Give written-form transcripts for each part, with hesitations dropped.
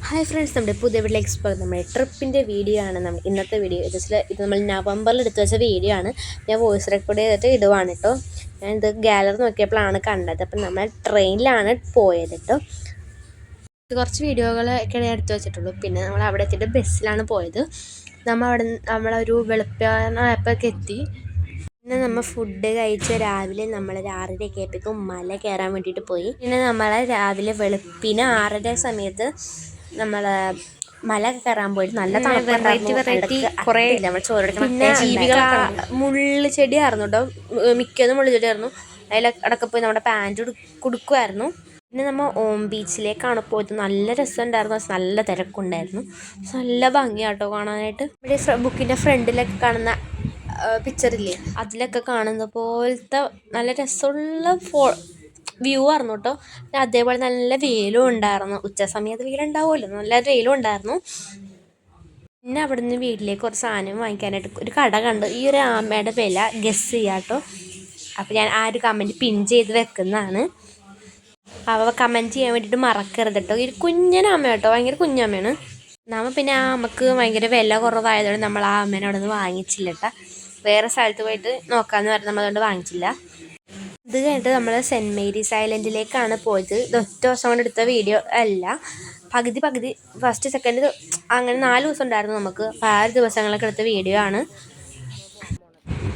Hi friends, നമ്മുടെ പുതിയ വീട്ടിലേക്ക് സ്വാഗതം. നമ്മുടെ ട്രിപ്പിൻ്റെ വീഡിയോ ആണ് ഇന്നത്തെ വീഡിയോ. ഇത് നമ്മൾ നവംബറിൽ എടുത്തു വെച്ച വീഡിയോ ആണ്. ഞാൻ വോയിസ് റെക്കോർഡ് ചെയ്തിട്ട് ഇടുവാണ് കേട്ടോ. ഞാൻ ഇത് ഗാലറി നോക്കിയപ്പോഴാണ് കണ്ടത്. അപ്പം നമ്മൾ ട്രെയിനിലാണ് പോയത് കേട്ടോ. കുറച്ച് വീഡിയോകളൊക്കെ എടുത്തു വെച്ചിട്ടുള്ളൂ. പിന്നെ നമ്മൾ അവിടെ എത്തിയിട്ട് ബസ്സിലാണ് പോയത്. നമ്മളൊരു വെളുപ്പായപ്പോഴൊക്കെ എത്തി. പിന്നെ നമ്മൾ ഫുഡ് കഴിച്ച് രാവിലെ നമ്മൾ 6:30 ആയപ്പോഴേക്കും മല കയറാൻ വേണ്ടിയിട്ട് പോയി. പിന്നെ നമ്മൾ രാവിലെ വെളുപ്പിന് 6:30 സമയത്ത് നമ്മൾ മല കയറാൻ പോയിട്ട് നല്ല വെറൈറ്റി കുറേ പിന്നെ മുള്ളു ചെടിയായിരുന്നു കേട്ടോ. മിക്കതും മുള്ളു ചെടിയായിരുന്നു. അതിലടക്കെ പോയി നമ്മുടെ പാൻറ്റ് കൊടുക്കുമായിരുന്നു. പിന്നെ നമ്മൾ ഓം ബീച്ചിലേക്കാണ് പോയത്. നല്ല രസമുണ്ടായിരുന്നു. നല്ല തിരക്കുണ്ടായിരുന്നു. നല്ല ഭംഗിയാട്ടോ കാണാനായിട്ട്. ഇവിടെ ബുക്കിൻ്റെ ഫ്രണ്ടിലൊക്കെ കാണുന്ന പിക്ചറില്ലേ, അതിലൊക്കെ കാണുന്ന പോലത്തെ നല്ല രസമുള്ള വ്യൂ ആയിരുന്നു കേട്ടോ. അതേപോലെ നല്ല വെയിലും ഉണ്ടായിരുന്നു. ഉച്ച സമയത്ത് വെയിലുണ്ടാവുമല്ലോ, നല്ല വെയിലും ഉണ്ടായിരുന്നു. പിന്നെ അവിടെ നിന്ന് വീട്ടിലേക്ക് കുറച്ച് സാധനം വാങ്ങിക്കാനായിട്ട് ഒരു കട കണ്ടു. ഈ ഒരു ആമയുടെ വില ഗസ് ചെയ്യാം കേട്ടോ. അപ്പോൾ ഞാൻ ആ ഒരു കമൻറ്റ് പിൻ ചെയ്ത് വെക്കുന്നതാണ്. അവ കമൻറ്റ് ചെയ്യാൻ വേണ്ടിയിട്ട് മറക്കരുത് കേട്ടോ. ഒരു കുഞ്ഞനാമ കേട്ടോ, ഭയങ്കര കുഞ്ഞാമയാണ്. പിന്നെ ആ അമ്മക്ക് ഭയങ്കര വില കുറവായതുകൊണ്ട് നമ്മൾ ആ അമ്മേനെ അവിടെ നിന്ന് വാങ്ങിച്ചില്ല കേട്ടോ. വേറെ സ്ഥലത്ത് പോയിട്ട് നോക്കാമെന്ന് പറഞ്ഞ് നമ്മൾ അതുകൊണ്ട് വാങ്ങിച്ചില്ല. ഇത് കഴിഞ്ഞിട്ട് നമ്മൾ സെൻറ്റ് മേരീസ് ഐലൻഡിലേക്കാണ് പോയത്. ഇത് ഒറ്റ ദിവസം കൊണ്ട് എടുത്ത വീഡിയോ അല്ല, പകുതി ഫസ്റ്റ് സെക്കൻഡ് അങ്ങനെ 4 ദിവസം ഉണ്ടായിരുന്നു നമുക്ക്. 6 ദിവസങ്ങളൊക്കെ എടുത്ത വീഡിയോ ആണ്.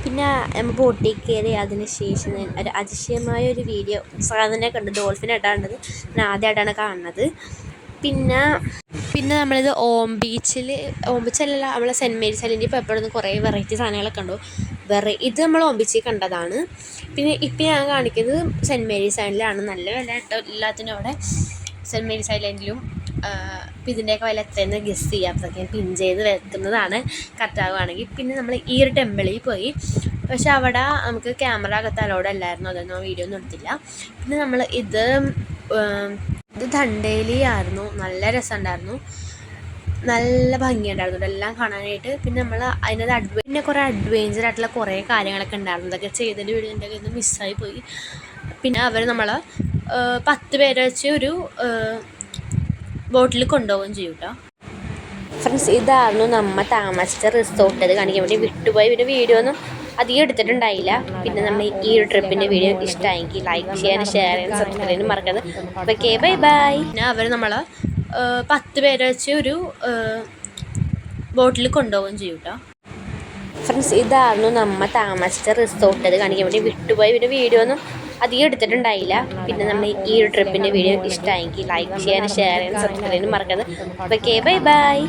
പിന്നെ നമ്മൾ ബോട്ടിൽ കയറി അതിന് ശേഷം ഒരു അതിശയമായ ഒരു വീഡിയോ സാധനം കണ്ടു. ഡോൾഫിനായിട്ടാണത് ഞാൻ ആദ്യമായിട്ടാണ് കാണുന്നത്. പിന്നെ നമ്മളിത് ഓം ബീച്ചല്ല, നമ്മൾ സെൻറ്റ് മേരീസ് ഐലൻഡിൽ പോയപ്പോഴൊന്നും കുറേ വെറൈറ്റി സാധനങ്ങളൊക്കെ കണ്ടു. ഇത് നമ്മൾ ഓം ബീച്ചിൽ കണ്ടതാണ്. പിന്നെ ഇപ്പം ഞാൻ കാണിക്കുന്നത് സെൻറ്റ് മേരീസ് ഐലൻഡിലാണ്. നല്ല വില കേട്ടോ എല്ലാത്തിനും അവിടെ. സെൻറ്റ് മേരീസ് ഐലൻഡിലും ഇതിൻ്റെയൊക്കെ വില എത്രയെന്ന് ഗസ് ചെയ്യാത്തതൊക്കെ ഞാൻ പിൻ ചെയ്ത് വെക്കുന്നതാണ് കറക്റ്റാവുകയാണെങ്കിൽ. പിന്നെ നമ്മൾ ഈ ഒരു ടെമ്പിളിൽ പോയി. പക്ഷെ അവിടെ നമുക്ക് ക്യാമറ അകത്ത് അലൗഡ് അല്ലായിരുന്നു. അതൊന്നും വീഡിയോ ഒന്നും എടുത്തില്ല. പിന്നെ നമ്മൾ ഇത് ദണ്ഡേലി ആയിരുന്നു. നല്ല രസമുണ്ടായിരുന്നു, നല്ല ഭംഗിയുണ്ടായിരുന്നു എല്ലാം കാണാനായിട്ട്. പിന്നെ നമ്മൾ അതിനകത്ത് പിന്നെ കുറേ അഡ്വെഞ്ചർ ആയിട്ടുള്ള കുറേ കാര്യങ്ങളൊക്കെ ഉണ്ടായിരുന്നു. ഇതൊക്കെ ചെയ്തതിൻ്റെ വീഡിയോൻ്റെ ഒന്ന് മിസ്സായി പോയി. പിന്നെ അവർ നമ്മൾ 10 പേരെ വെച്ച് ഒരു ബോട്ടിൽ കൊണ്ടുപോവുകയും ചെയ്യും കേട്ടോ. ഫ്രണ്ട്സ്, ഇതായിരുന്നു നമ്മൾ താമസിച്ച റിസോർട്ട്. ഇത് കാണിക്കാൻ വേണ്ടി വിട്ടുപോയി. പിന്നെ വീഡിയോ ഒന്നും അധികം എടുത്തിട്ടുണ്ടായില്ല. പിന്നെ നമ്മൾ ഈ ഒരു ട്രിപ്പിൻ്റെ വീഡിയോ ഇഷ്ടമായെങ്കിൽ ലൈക്ക് ചെയ്യാനും ഷെയർ ചെയ്യാനും സബ്സ്ക്രൈബ് ചെയ്യാനും മറക്കരുത്. Okay, bye. പിന്നെ അവർ നമ്മൾ 10 പേരെ വെച്ച് ഒരു ബോട്ടിൽ കൊണ്ടുപോവുകയും ചെയ്യും കേട്ടോ. ഫ്രണ്ട്സ്, ഇതായിരുന്നു നമ്മൾ താമസിച്ച റിസോർട്ട്. ഇത് കാണിക്കാൻ വേണ്ടി വിട്ടുപോയി. പിന്നെ വീഡിയോ ഒന്നും അധികം എടുത്തിട്ടുണ്ടായില്ല. പിന്നെ നമ്മൾ ഈ ഒരു ട്രിപ്പിൻ്റെ വീഡിയോ ഇഷ്ടമായെങ്കിൽ ലൈക്ക് ചെയ്യാനും ഷെയർ ചെയ്യാനും സബ്സ്ക്രൈബ് ചെയ്യാനും മറക്കരുത്. Okay, by.